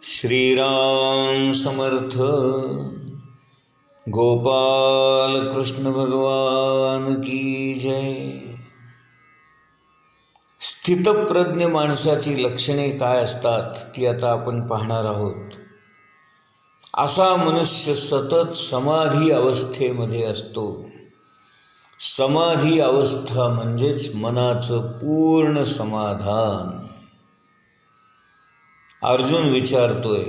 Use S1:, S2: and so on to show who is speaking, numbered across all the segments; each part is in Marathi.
S1: श्रीराम समर्थ. गोपाल कृष्ण भगवान की जय. स्थितप्रज्ञ माणसाची लक्षणे काय असतात ती आता आपण पाहणार आहोत. असा मनुष्य सतत समाधी अवस्थेमध्ये असतो. समाधी अवस्था म्हणजेच मनाचं पूर्ण समाधान. अर्जुन विचारतोय,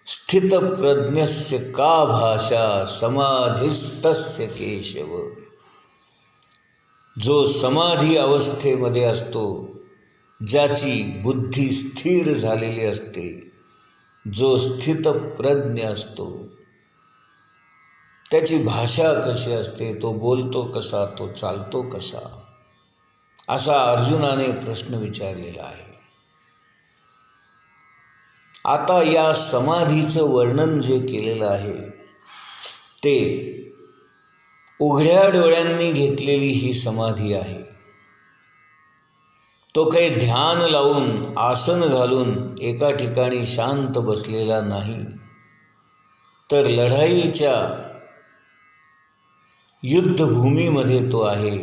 S1: स्थितप्रज्ञस्य का भाषा समाधिस्तस्य केशव. जो समाधी अवस्थेमध्ये असतो, ज्याची बुद्धी स्थिर झालेली असते, जो स्थितप्रज्ञ असतो, त्याची भाषा कशी असते, तो बोलतो कसा, तो चालतो कसा, असा अर्जुनाने प्रश्न विचारलेला आहे. आता या समाधीचं वर्णन जे केलेलं आहे ते उघड्या डोळ्यांनी घेतलेली ही समाधी आहे. तो काही ध्यान लावून आसन घालून एका ठिकाणी शांत बसलेला नाही, तर लढाईच्या युद्धभूमीमध्ये तो आहे.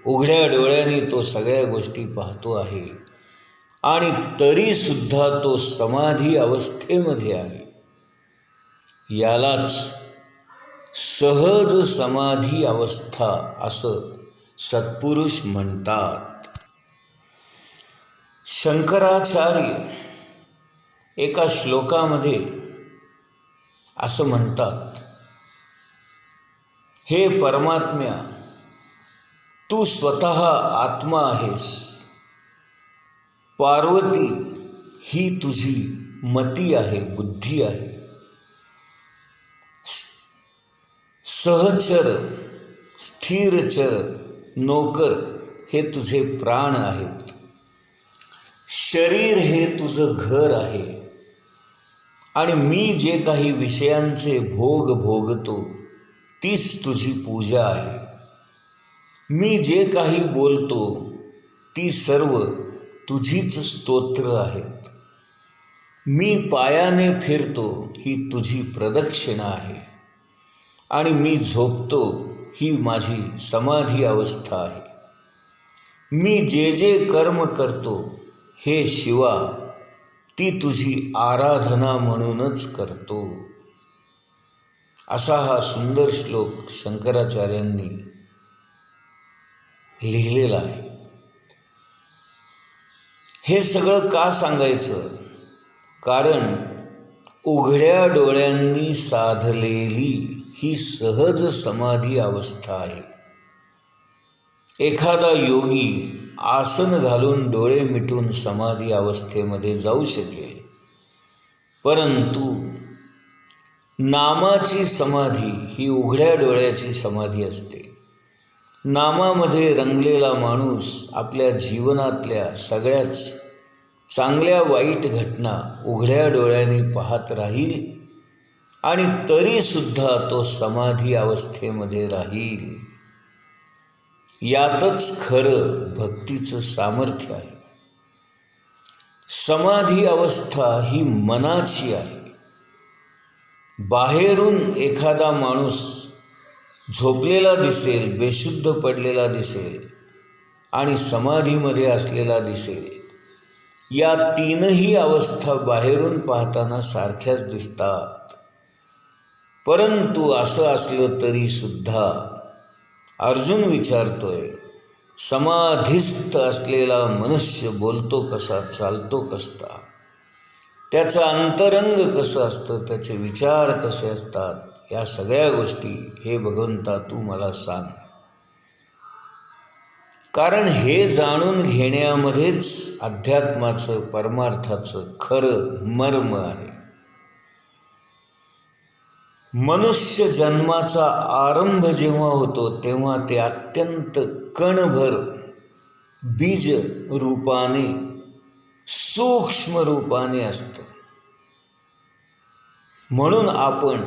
S1: उघड्या डोळ्यांनी तो सगळ्या गोष्टी पाहतो आहे आणि तरीसुद्धा तो समाधी अवस्थेमध्ये आहे. यालाच सहज समाधी अवस्था असं सत्पुरुष म्हणतात. शंकराचार्य एका श्लोकामध्ये असं म्हणतात, हे परमात्म्या, तू स्वतः आत्मा आहेस. पार्वती ही तुझी मती आहे, बुद्धी आहे. सहचर, स्थिरचर, नोकर हे तुझे प्राण आहेत. शरीर हे तुझं घर आहे. आणि मी जे काही विषयांचे भोग भोगतो तीच तुझी पूजा आहे. मी जे काही बोलतो ती सर्व तुझीच स्तोत्र आहेत. मी पायाने फिरतो ही तुझी प्रदक्षिणा आहे. आणि मी झोपतो ही माझी समाधी अवस्था आहे. मी जे जे कर्म करतो हे शिवा ती तुझी आराधना म्हणूनच करतो. असा हा सुंदर श्लोक शंकराचार्यांनी लिहिलेला आहे. हे सगळं का सांगायचं? कारण उघड्या डोळ्यांनी साधलेली ही सहज समाधी अवस्था आहे. एखादा योगी आसन घालून डोळे मिटून समाधी अवस्थेमध्ये जाऊ शकेल, परंतु नामाची समाधी ही उघड्या डोळ्याची समाधी असते. नामामध्ये रंगलेला माणूस आपल्या जीवनातल्या सगळ्याच चांगल्या वाईट घटना उघड्या डोळ्यांनी पाहत राहील आणि तरीसुद्धा तो समाधी अवस्थेमध्ये राहील. यातच खरं भक्तीचं सामर्थ्य आहे. समाधी अवस्था ही मनाची आहे. बाहेरून एखादा माणूस झोपलेला दिसेल, बेशुद्ध पडलेला दिसेल आणि समाधीमध्ये असलेला दिसेल. या तीनही अवस्था बाहेरून पाहताना सारख्याच दिसतात. परंतु असं असलं तरी सुद्धा अर्जुन विचारतोय, समाधिस्थ असलेला मनुष्य बोलतो कसा, चालतो कसा, त्याचं अंतरंग कसं असतं, त्याचे विचार कसे असतात, या सगळ्या गोष्टी हे भगवंता तू मला सांग. कारण हे जाणून घेण्यामध्येच अध्यात्माचं, परमार्थाचं खरं मर्म आहे. मनुष्य जन्माचा आरंभ जेव्हा होतो तेव्हा ते अत्यंत कणभर बीज रूपाने, सूक्ष्म रूपाने असतं. म्हणून आपण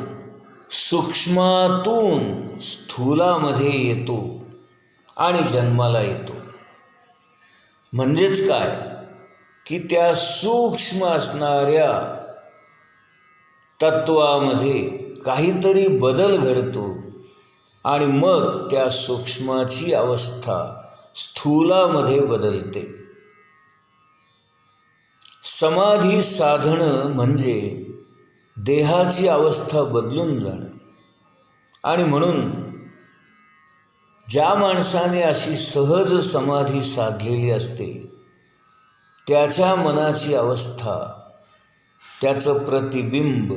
S1: सूक्ष्मातून स्थूलामध्ये येतो आणि जन्माला येतो. म्हणजेच काय की त्या सूक्ष्म असणाऱ्या तत्वामध्ये काहीतरी बदल घडतो आणि मग त्या सूक्ष्माची अवस्था स्थूलामध्ये बदलते. समाधी साधणं म्हणजे देहाची अवस्था बदलून जाणं. आणि म्हणून ज्या माणसाने अशी सहज समाधी साधलेली असते त्याच्या मनाची अवस्था, त्याचं प्रतिबिंब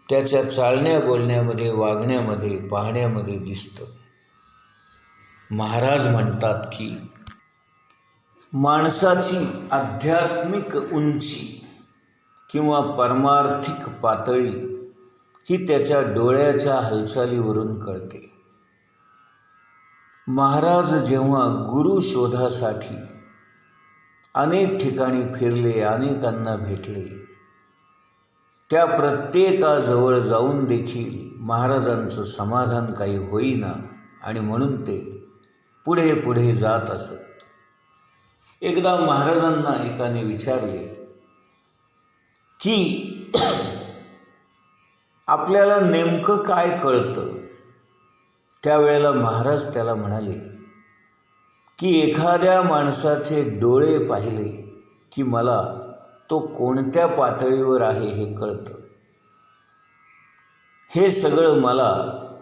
S1: त्याच्या चालण्या बोलण्यामध्ये, वागण्यामध्ये, पाहण्यामध्ये दिसतं. महाराज म्हणतात की माणसाची आध्यात्मिक उंची किंवा परमार्थिक पातळी ही त्याच्या डोळ्याच्या हालचालीवरून कळते. महाराज जेव्हा गुरु शोधासाठी अनेक ठिकाणी फिरले, अनेकांना भेटले, त्या प्रत्येकाजवळ जाऊन देखील महाराजांचं समाधान काही होईना आणि म्हणून ते पुढे पुढे जात असत. एकदा महाराजांना एकाने विचारले की आपल्याला नेमकं काय कळतं? त्यावेळेला महाराज त्याला म्हणाले की एखाद्या माणसाचे डोळे पाहिले की मला तो कोणत्या पातळीवर आहे हे कळतं. हे सगळं मला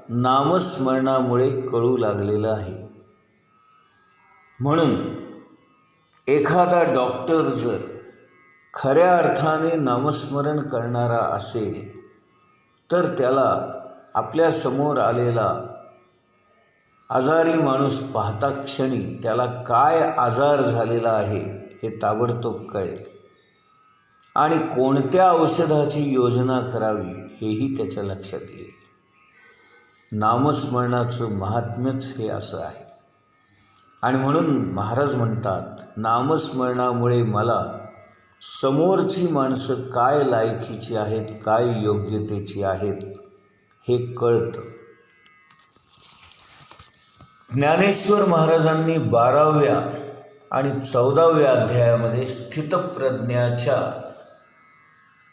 S1: नामस्मरणामुळे कळू लागलेलं आहे. म्हणून एखादा डॉक्टर जर खऱ्या अर्थाने नामस्मरण करणारा असेल तर त्याला आपल्या समोर आलेला आजारी माणूस पाहता क्षणी त्याला काय आजार झालेला आहे हे ताबडतोब कळेल आणि कोणत्या औषधाची योजना करावी हेही त्याच्या लक्षात येईल. नामस्मरणाचं महात्म्यच हे असं आहे. आणि म्हणून महाराज म्हणतात, नामस्मरणामुळे मला समोरची माणसं काय लायकीची आहेत, काय योग्यतेची आहेत हे कळतं. ज्ञानेश्वर महाराजांनी 12व्या आणि 14व्या अध्यायामध्ये स्थितप्रज्ञाच्या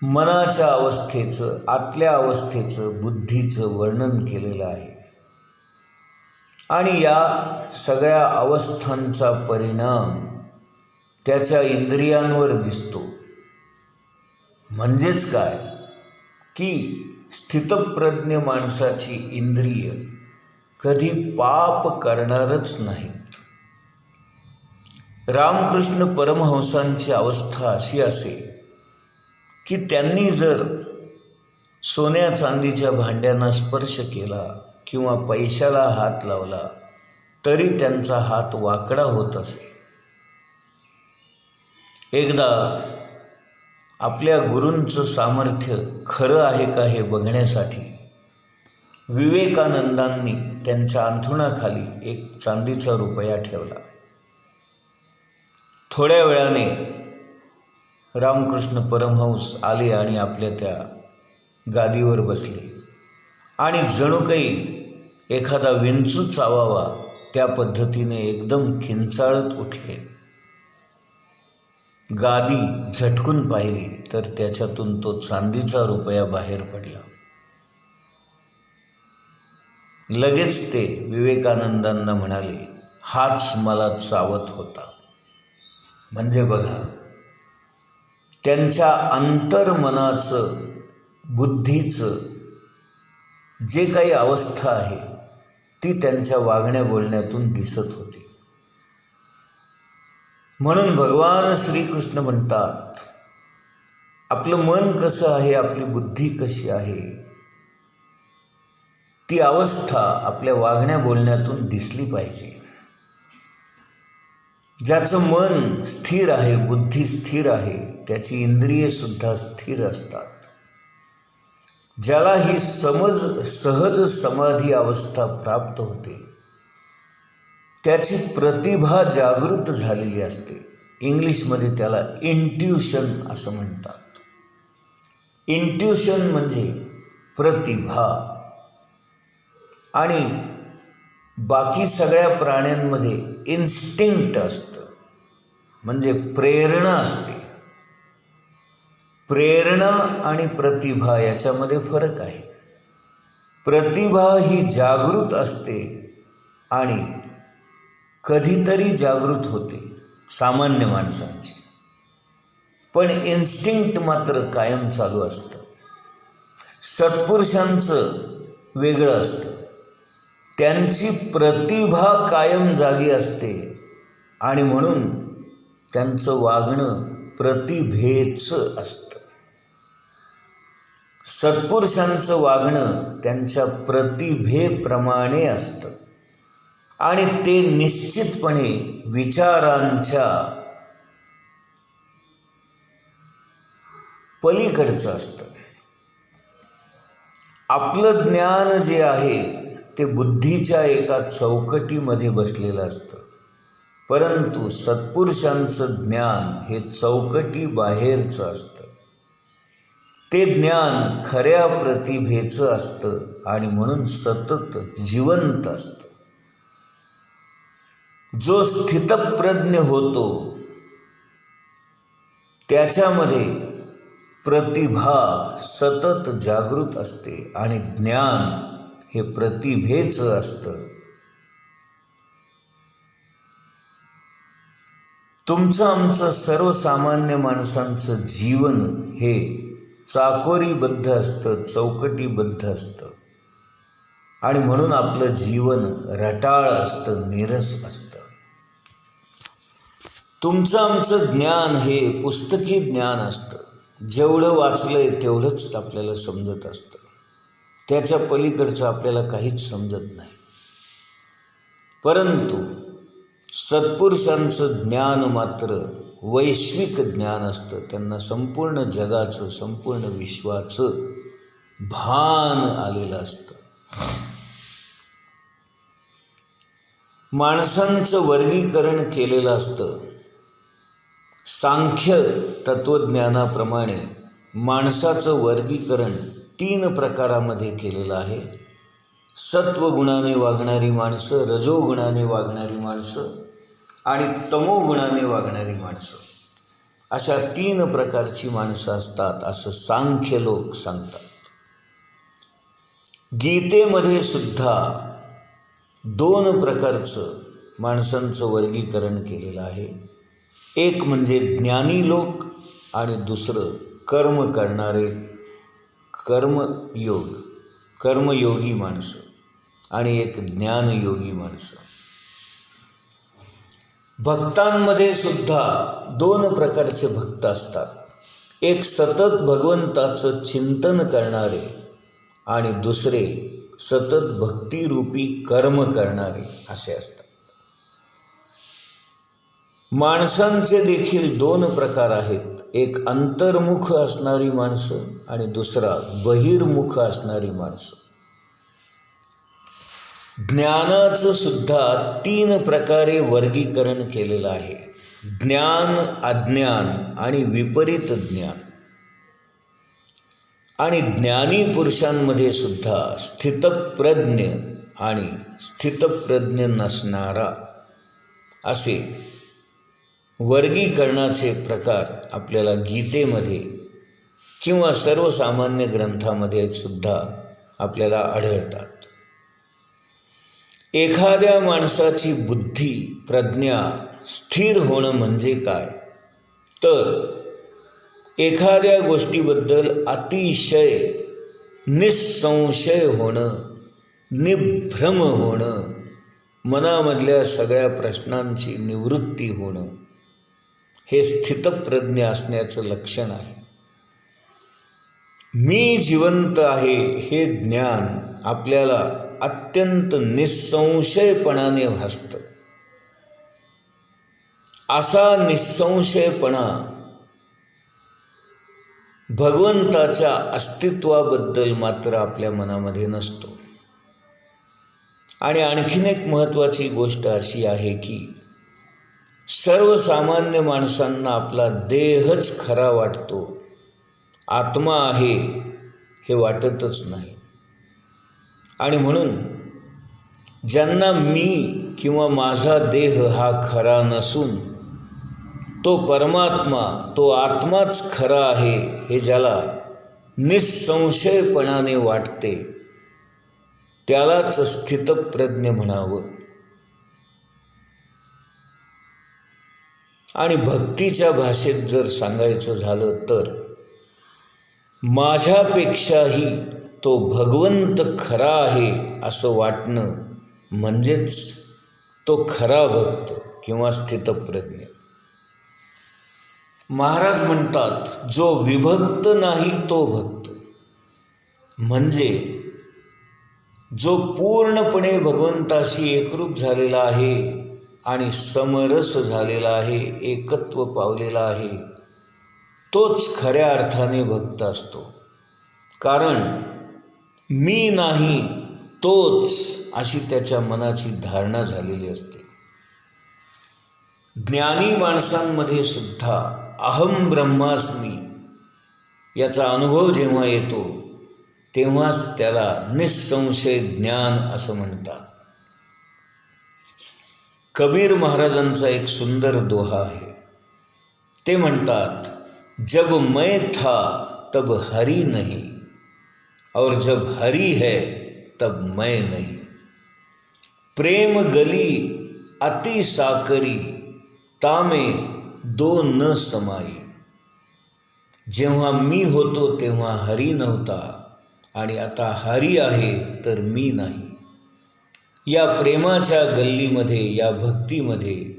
S1: मनाच्या अवस्थेचं, आतल्या अवस्थेचं, बुद्धीचं वर्णन केलेलं आहे. आणि या सगळ्या अवस्थांचा परिणाम त्याच्या इंद्रियांवर दिसतो. म्हणजेच काय की स्थितप्रज्ञ माणसाची इंद्रिय कधी पाप करणारच नाहीत. रामकृष्ण परमहंसांची अवस्था अशी असे की त्यांनी जर सोन्या चांदीच्या भांड्यांना स्पर्श केला किंवा पैशाला हात लावला तरी त्यांचा हात वाकडा होत असे. एकदा आपल्या गुरूंचं सामर्थ्य खरं आहे का हे बघण्यासाठी विवेकानंदांनी त्यांच्या अंथरुणाखाली एक चांदीचा रुपया ठेवला. थोड्या वेळाने रामकृष्ण परमहंस आले आणि आपल्या त्या गादीवर बसले आणि जणू काही एखादा विंचू चावावा त्या पद्धतीने एकदम किंचाळत उठले. गादी झटकून पाहिली तर त्याच्यातून तो चांदीचा रुपया बाहेर पडला. लगेच ते विवेकानंदांना म्हणाले, हाच मला चावत होता. म्हणजे बघा, त्यांच्या अंतर्मनाचं, बुद्धीचं जे काही अवस्था आहे ती त्यांच्या वागण्या बोलण्यातून दिसत होती. म्हणून भगवान श्रीकृष्ण म्हणतात, आपलं मन कसं आहे, आपली बुद्धी कशी आहे, ती अवस्था आपल्या वागण्या बोलण्यातून दिसली पाहिजे. ज्याचं मन स्थिर आहे, बुद्धी स्थिर आहे, त्याची इंद्रिये सुद्धा स्थिर असतात. ज्याला ही सहज समाधी अवस्था प्राप्त होते त्याची प्रतिभा जागृत झालेली असते. इंग्लिशमध्ये त्याला इंट्युशन असं म्हणतात. इंट्युशन म्हणजे प्रतिभा. आणि बाकी सगळ्या प्राण्यांमध्ये इन्स्टिंक्ट असतं, म्हणजे प्रेरणा असते. प्रेरणा आणि प्रतिभा याच्यामध्ये फरक आहे. प्रतिभा ही जागृत असते आणि कधीतरी जागृत होते सामान्य माणसांची, पण इन्स्टिंक्ट मात्र कायम चालू असतं. सत्पुरुषांचं वेगळं असतं. त्यांची प्रतिभा कायम जागी असते आणि म्हणून त्यांचं वागणं प्रतिभेचं असतं. सत्पुरुषांचं वागणं त्यांच्या प्रतिभेप्रमाणे असतं आणि ते निश्चितपणे विचारांच्या पलीकडचं असतं. आपलं ज्ञान जे आहे ते बुद्धीच्या एका चौकटीमध्ये बसलेलं असतं, परंतु सत्पुरुषांचं ज्ञान हे चौकटी बाहेरचं असतं. ते ज्ञान खऱ्या प्रतिभेचं असतं आणि म्हणून सतत जिवंत असतं. जो स्थितप्रज्ञ होतो त्याच्यामध्ये प्रतिभा सतत जागृत असते आणि ज्ञान हे प्रतिभेचं असतं. तुमचं आमचं सर्वसामान्य माणसांचं जीवन हे चाकोरीबद्ध असतं, चौकटीबद्ध असतं आणि म्हणून आपलं जीवन रटाळ असतं, नीरस असतं. तुमचं आमचं ज्ञान हे पुस्तकी ज्ञान असतं. जेवढं वाचलंय तेवढंच आपल्याला समजत असतं. त्याच्या पलीकडचं आपल्याला काहीच समजत नाही. परंतु सत्पुरुषांचं ज्ञान मात्र वैश्विक ज्ञान असतं. त्यांना संपूर्ण जगाचं, संपूर्ण विश्वाचं भान आलेलं असतं. माणसांचं वर्गीकरण केलेलं असतं. सांख्य तत्त्वज्ञानाप्रमाणे माणसाचं वर्गीकरण 3 प्रकारामध्ये केलेलं आहे. सत्वगुणाने वागणारी माणसं, रजोगुणाने वागणारी माणसं आणि तमोगुणाने वागणारी माणसं, अशा 3 प्रकारची माणसं असतात असं सांख्य लोक सांगतात. गीतेमध्ये सुद्धा 2 प्रकारचं माणसांचं वर्गीकरण केलेलं आहे. एक म्हणजे ज्ञानी लोक आणि दुसरं कर्म करणारे, कर्मयोगी माणसं आणि एक ज्ञानयोगी माणसं. भक्तांमध्ये सुद्धा 2 प्रकारचे भक्त असतात. एक सतत भगवंताचं चिंतन करणारे आणि दुसरे सतत भक्तिरूपी कर्म करणारे असे असतात. माणसांचे देखील 2 प्रकार आहेत. एक अंतर्मुख असणारी माणसं आणि दुसरा बहिर्मुख असणारी माणसं. ज्ञानाचं सुद्धा 3 प्रकारे वर्गीकरण केलेलं आहे. ज्ञान, अज्ञान आणि विपरीत ज्ञान. आणि ज्ञानी पुरुषांमध्ये सुद्धा स्थितप्रज्ञ आणि स्थितप्रज्ञ नसणारा असे वर्गीकरणाचे प्रकार आपल्याला गीतेमध्ये किंवा सर्वसामान्य ग्रंथामध्ये सुद्धा आपल्याला आढळतात. एखाद्या माणसाची बुद्धी, प्रज्ञा स्थिर होणं म्हणजे काय, तर एखाद्या गोष्टीबद्दल अतिशय निसंशय होणं, निभ्रम होणं, मनामधल्या सगळ्या प्रश्नांची निवृत्ती होणं हे स्थितप्रज्ञ असण्याचं लक्षण आहे. मी जिवंत आहे हे ज्ञान आपल्याला अत्यंत निसंशयपणाने भासतं. असा निसंशयपणा भगवंताच्या अस्तित्वाबद्दल मात्र आपल्या मनामध्ये नसतो. आणि आणखीन एक महत्त्वाची गोष्ट अशी आहे की सर्वसामान्य माणसांना आपला देहच खरा वाटतो, आत्मा आहे हे वाटतच नाही. आणि म्हणून ज्यांना मी किंवा माझा देह हा खरा नसून तो परमात्मा, तो आत्माच खरा आहे हे ज्याला निसंशयपणाने वाटते त्यालाच स्थितप्रज्ञ म्हणावं. आणि भक्तीच्या भाषेत जर सांगायचं झालं तर माझ्यापेक्षाही तो भगवंत खरा आहे असं वाटणं म्हणजेच तो खरा भक्त किंवा स्थितप्रज्ञ. महाराज म्हणतात, जो विभक्त नाही तो भक्त, म्हणजे जो पूर्णपणे भगवंताशी एकरूप झालेला आहे आणि समरस झालेला आहे, एकत्व पावलेला आहे, तोच खऱ्या अर्थाने भक्त असतो. कारण मी नाही तोच अशी त्याच्या मनाची धारणा झालेली असते. ज्ञानी माणसांमध्ये सुद्धा अहम ब्रह्मास्मी याचा अनुभव जेव्हा येतो तेव्हाच त्याला निसंशय ज्ञान असं म्हणतात. कबीर महाराजांचा एक सुंदर दोहा आहे. ते म्हणतात, जब मैं था तब हरि नहीं और जब हरि है तब मैं नहीं. प्रेम गली अति साकरी तामे दो न समाई. जेव्हा मी होतो तेव्हा हरी नव्हता आणि आता हरी आहे तर मी नाही. या प्रेमाच्या गल्लीमध्ये, या भक्तीमध्ये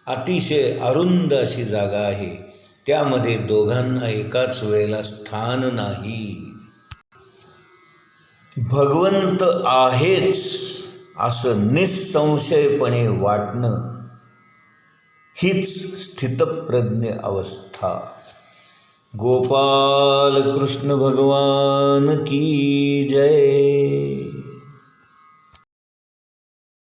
S1: अतिशय अरुंद अशी जागा आहे. त्यामध्ये दोघांना एकाच वेळेला स्थान नाही. भगवंत आहेच असं निसंशयपणे वाटणं हीच स्थितप्रज्ञ अवस्था. गोपाल कृष्ण भगवान की जय.